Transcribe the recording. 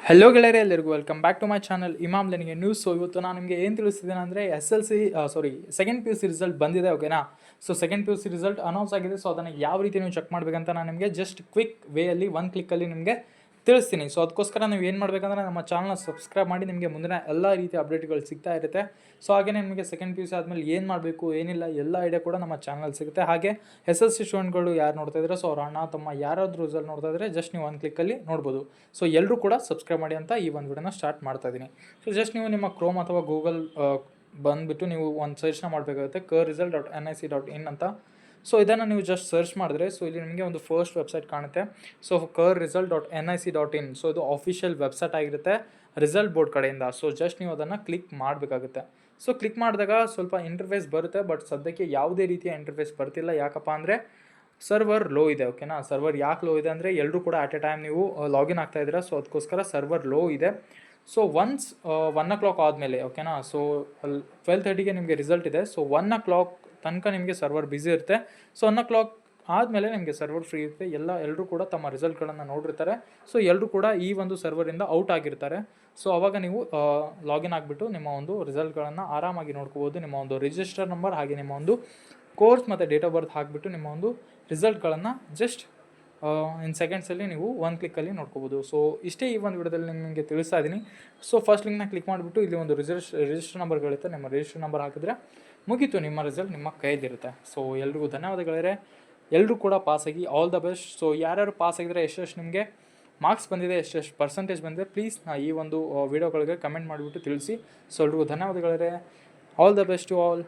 Hello ಗೆಳೆಯರೆ, ಎಲ್ಲರಿಗೂ welcome back to my channel ಇಮಾಮ್ ನನಗೆ ನ್ಯೂಸ್. ಸೊ ಇವತ್ತು ನಾನು ನಿಮಗೆ ಏನು ತಿಳಿಸ್ತಿದ್ದೇನೆ ಅಂದರೆ second P U C result ಬಂದಿದೆ, ಓಕೆನಾ. So second P U C result announce ಆಗಿದೆ. ಸೊ ಅದನ್ನು ಯಾವ ರೀತಿ ನೀವು ಚೆಕ್ ಮಾಡಬೇಕಂತ ನಾನು ನಿಮಗೆ ಜಸ್ಟ್ ಕ್ವಿಕ್ ವೇಯಲ್ಲಿ ಒಂದು ಕ್ಲಿಕ್ಕಲ್ಲಿ ನಿಮಗೆ ತಿಳಿಸ್ತೀನಿ. ಸೊ ಅದಕ್ಕೋಸ್ಕರ ನೀವು ಏನು ಮಾಡಬೇಕಂದ್ರೆ ನಮ್ಮ ಚಾನಲ್ನ ಸಬ್ಸ್ಕ್ರೈಬ್ ಮಾಡಿ, ನಿಮಗೆ ಮುಂದಿನ ಎಲ್ಲ ರೀತಿಯ ಅಪ್ಡೇಟ್ಗಳು ಸಿಗ್ತಾ ಇರುತ್ತೆ. ಸೊ ಹಾಗೆ ನಿಮಗೆ ಸೆಕೆಂಡ್ ಪಿ ಯು ಸಿ ಆದಮೇಲೆ ಏನು ಮಾಡಬೇಕು ಏನಿಲ್ಲ ಎಲ್ಲ ಐಡಿಯಾ ಕೂಡ ನಮ್ಮ ಚಾನಲ್ ಸಿಗುತ್ತೆ. ಹಾಗೆ SSLC ಸ್ಟೂಡೆಂಟ್ಗಳು ಯಾರು ನೋಡ್ತಾ ಇದ್ದಾರೆ, ಸೊ ಅವ್ರ ಅಣ್ಣ ತಮ್ಮ ಯಾರಾದರೂ ರಿಸಲ್ಟ್ ನೋಡ್ತಾ ಇದ್ದರೆ ಜಸ್ಟ್ ನೀವು ಒಂದು ಕ್ಲಿಕ್ಕಲ್ಲಿ ನೋಡ್ಬೋದು. ಸೊ ಎಲ್ಲರೂ ಕೂಡ ಸಬ್ಸ್ಕ್ರೈಬ್ ಮಾಡಿ ಅಂತ ಈ ಒಂದು ವಿಡಿಯೋನ ಸ್ಟಾರ್ಟ್ ಮಾಡ್ತಾ ಇದ್ದೀನಿ. ಸೊ ಜಸ್ಟ್ ನೀವು ನಿಮ್ಮ ಕ್ರೋಮ್ ಅಥವಾ ಗೂಗಲ್ ಬಂದುಬಿಟ್ಟು ನೀವು ಒಂದು ಸರ್ಚ್ನ ಮಾಡಬೇಕಾಗುತ್ತೆ, KERResult.nic.in ಅಂತ. ಸೊ ಇದನ್ನು ನೀವು ಜಸ್ಟ್ ಸರ್ಚ್ ಮಾಡಿದ್ರೆ ಸೊ ಇಲ್ಲಿ ನಿಮಗೆ ಒಂದು ಫಸ್ಟ್ ವೆಬ್ಸೈಟ್ ಕಾಣುತ್ತೆ. So KERResult.nic.in. ಸೊ ಇದು ಆಫಿಷಿಯಲ್ ವೆಬ್ಸೈಟ್ ಆಗಿರುತ್ತೆ ರಿಸಲ್ಟ್ ಬೋರ್ಡ್ ಕಡೆಯಿಂದ. ಸೊ ಜಸ್ಟ್ ನೀವು ಅದನ್ನು ಕ್ಲಿಕ್ ಮಾಡಬೇಕಾಗುತ್ತೆ. ಸೊ ಕ್ಲಿಕ್ ಮಾಡಿದಾಗ ಸ್ವಲ್ಪ ಇಂಟರ್ಫೇಸ್ ಬರುತ್ತೆ, ಬಟ್ ಸದ್ಯಕ್ಕೆ ಯಾವುದೇ ರೀತಿಯ ಇಂಟರ್ಫೇಸ್ ಬರ್ತಿಲ್ಲ. ಯಾಕಪ್ಪ ಅಂದರೆ ಸರ್ವರ್ ಲೋ ಇದೆ, ಓಕೆನಾ. ಸರ್ವರ್ ಯಾಕೆ ಲೋ ಇದೆ ಅಂದರೆ ಎಲ್ಲರೂ ಕೂಡ ಅಟ್ ಎ ಟೈಮ್ ನೀವು ಲಾಗಿನ್ ಆಗ್ತಾ ಇದ್ದೀರಾ, ಸೊ ಅದಕ್ಕೋಸ್ಕರ ಸರ್ವರ್ ಲೋ ಇದೆ. ಸೊ ಒನ್ಸ್ 1 o'clock ಆದಮೇಲೆ, ಓಕೆನಾ. ಸೊ 12:30ಗೆ ನಿಮಗೆ ರಿಸಲ್ಟ್ ಇದೆ. ಸೊ 1 o'clock ತನಕ ನಿಮಗೆ ಸರ್ವರ್ ಬ್ಯುಸಿ ಇರುತ್ತೆ. ಸೊ 1 o'clock ಆದಮೇಲೆ ನಿಮಗೆ ಸರ್ವರ್ ಫ್ರೀ ಇರುತ್ತೆ. ಎಲ್ಲರೂ ಕೂಡ ತಮ್ಮ ರಿಸಲ್ಟ್ಗಳನ್ನು ನೋಡಿರ್ತಾರೆ. ಸೊ ಎಲ್ಲರೂ ಕೂಡ ಈ ಒಂದು ಸರ್ವರಿಂದ ಔಟ್ ಆಗಿರ್ತಾರೆ. ಸೊ ಆವಾಗ ನೀವು ಲಾಗಿನ್ ಆಗಿಬಿಟ್ಟು ನಿಮ್ಮ ಒಂದು ರಿಸಲ್ಟ್ಗಳನ್ನು ಆರಾಮಾಗಿ ನೋಡ್ಕೋಬೋದು. ನಿಮ್ಮ ಒಂದು ರಿಜಿಸ್ಟರ್ ನಂಬರ್ ಹಾಗೆ ನಿಮ್ಮ ಒಂದು ಕೋರ್ಸ್ ಮತ್ತು ಡೇಟ್ ಆಫ್ ಬರ್ತ್ ಹಾಕಿಬಿಟ್ಟು ನಿಮ್ಮ ಒಂದು ರಿಸಲ್ಟ್ಗಳನ್ನು ಜಸ್ಟ್ ಇನ್ ಸೆಕೆಂಡ್ಸಲ್ಲಿ ನೀವು ಒಂದು ಕ್ಲಿಕ್ಕಲ್ಲಿ ನೋಡ್ಕೋಬೋದು. ಸೊ ಇಷ್ಟೇ ಈ ಒಂದು ವಿಡಿಯೋದಲ್ಲಿ ನಿಮಗೆ ತಿಳಿಸ್ತಾ ಇದ್ದೀನಿ. ಸೊ ಫಸ್ಟ್ ಲಿಂಕ್ನ ಕ್ಲಿಕ್ ಮಾಡಿಬಿಟ್ಟು ಇಲ್ಲಿ ಒಂದು ರಿಜಿಸ್ಟರ್ ನಂಬರ್ಗಳಿರುತ್ತೆ. ನಿಮ್ಮ ರಿಜಿಸ್ಟರ್ ನಂಬರ್ ಹಾಕಿದ್ರೆ ಮುಗೀತು, ನಿಮ್ಮ ರಿಸಲ್ಟ್ ನಿಮ್ಮ ಕೈಯಲ್ಲಿರುತ್ತೆ. ಸೊ ಎಲ್ರಿಗೂ ಧನ್ಯವಾದಗಳಿದೆ. ಎಲ್ಲರೂ ಕೂಡ ಪಾಸಾಗಿ ಆಲ್ ದ ಬೆಸ್ಟ್. ಸೊ ಯಾರ್ಯಾರು ಪಾಸ್ ಆಗಿದ್ರೆ ಎಷ್ಟೆಷ್ಟು ನಿಮಗೆ ಮಾರ್ಕ್ಸ್ ಬಂದಿದೆ, ಎಷ್ಟೆಷ್ಟು ಪರ್ಸೆಂಟೇಜ್ ಬಂದಿದೆ, ಪ್ಲೀಸ್ ಈ ಒಂದು ವಿಡಿಯೋಗಳಿಗೆ ಕಮೆಂಟ್ ಮಾಡಿಬಿಟ್ಟು ತಿಳಿಸಿ. ಸೊ ಎಲ್ರಿಗೂ ಧನ್ಯವಾದಗಳಿದೆ. All the best to all.